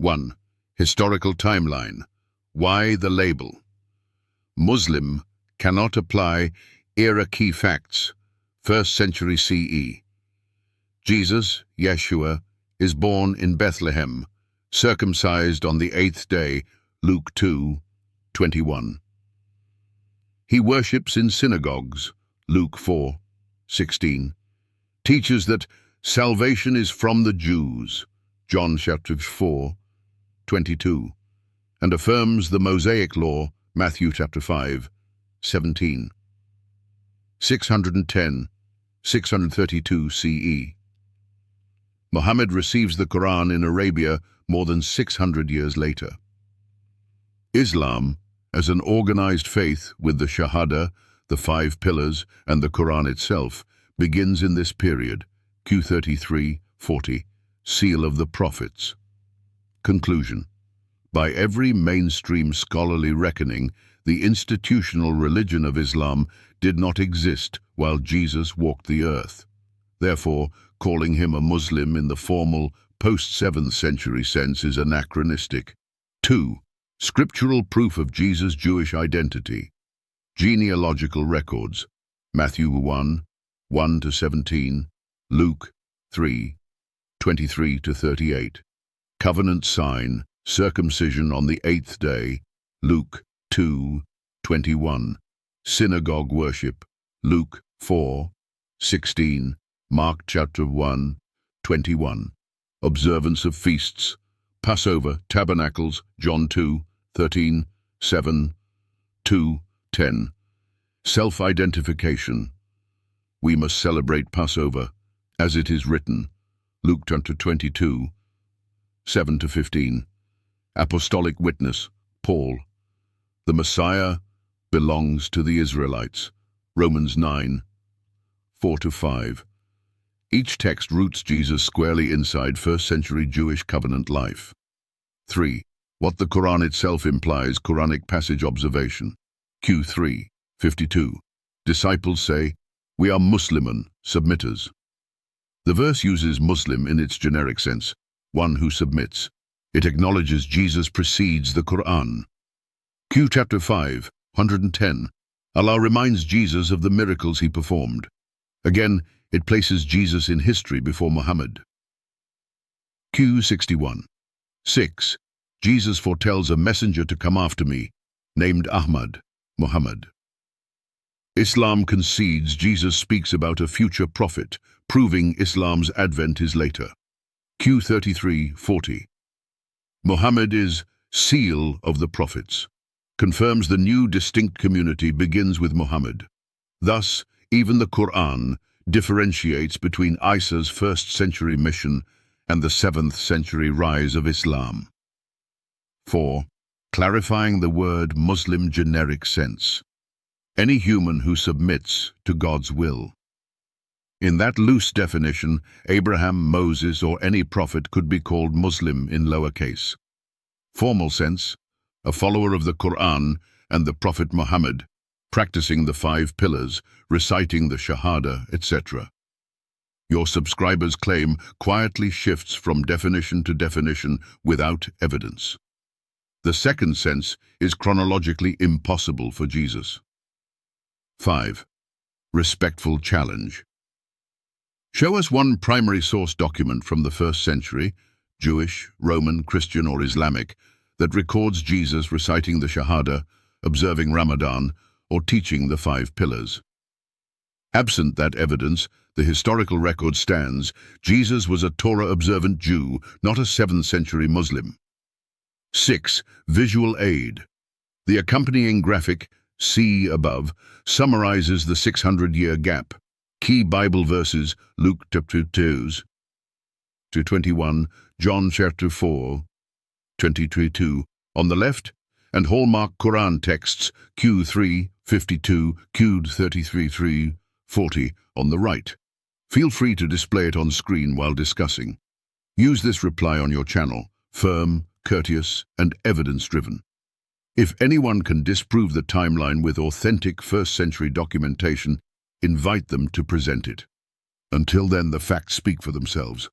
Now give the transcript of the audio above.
1. Historical timeline. Why the label? Muslim cannot apply era key facts. 1st century CE. Jesus, Yeshua, is born in Bethlehem, circumcised on the 8th day, Luke 2:21. He worships in synagogues, Luke 4:16. Teaches that salvation is from the Jews, John chapter 4:22. And affirms the Mosaic law, Matthew chapter 5:17. 632 CE. Muhammad receives the Qur'an in Arabia more than 600 years later. Islam, as an organized faith with the Shahada, the 5 pillars, and the Qur'an itself, begins in this period, Q33-40, Seal of the Prophets. Conclusion. By every mainstream scholarly reckoning, the institutional religion of Islam did not exist while Jesus walked the earth. Therefore, calling him a Muslim in the formal post-7th century sense is anachronistic. 2. Scriptural proof of Jesus' Jewish identity. Genealogical records. Matthew 1:1-17, Luke 3:23-38. Covenant sign, circumcision on the 8th day, Luke 2:21. Synagogue worship, Luke 4:16, Mark chapter 1:21. Observance of feasts, Passover, Tabernacles, John 2:13, 7:2-10. Self-identification. We must celebrate Passover, as it is written, Luke chapter 22:7-15. Apostolic witness, Paul. The Messiah belongs to the Israelites, Romans 9:4-5. Each text roots Jesus squarely inside 1st century Jewish covenant life. 3. What the Quran itself implies, Quranic passage observation. Q3:52. Disciples say, "We are Muslimun, submitters." The verse uses Muslim in its generic sense, one who submits. It acknowledges Jesus precedes the Qur'an. Q chapter 5:110. Allah reminds Jesus of the miracles he performed. Again, it places Jesus in history before Muhammad. Q61. 6. Jesus foretells a messenger to come after me, named Ahmad, Muhammad. Islam concedes Jesus speaks about a future prophet, proving Islam's advent is later. Q33:40. Muhammad is seal of the prophets. Confirms the new distinct community begins with Muhammad. Thus, even the Qur'an differentiates between Isa's 1st century mission and the 7th century rise of Islam. 4. Clarifying the word Muslim generic sense. Any human who submits to God's will. In that loose definition, Abraham, Moses, or any prophet could be called Muslim in lowercase. Formal sense, a follower of the Qur'an and the Prophet Muhammad, practicing the 5 pillars, reciting the Shahada, etc. Your subscriber's claim quietly shifts from definition to definition without evidence. The second sense is chronologically impossible for Jesus. 5. Respectful challenge. Show us one primary source document from the 1st century, Jewish, Roman, Christian, or Islamic, that records Jesus reciting the Shahada, observing Ramadan, or teaching the 5 pillars. Absent that evidence, the historical record stands: Jesus was a Torah-observant Jew, not a 7th century Muslim. 6. Visual aid. The accompanying graphic, see above, summarizes the 600-year gap. Key Bible verses, Luke chapter 2:21, John chapter 4:22 on the left, and hallmark Quran texts, Q3:52, Q33:40 on the right. Feel free to display it on screen while discussing. Use this reply on your channel, firm, courteous, and evidence-driven. If anyone can disprove the timeline with authentic 1st century documentation, invite them to present it. Until then, the facts speak for themselves.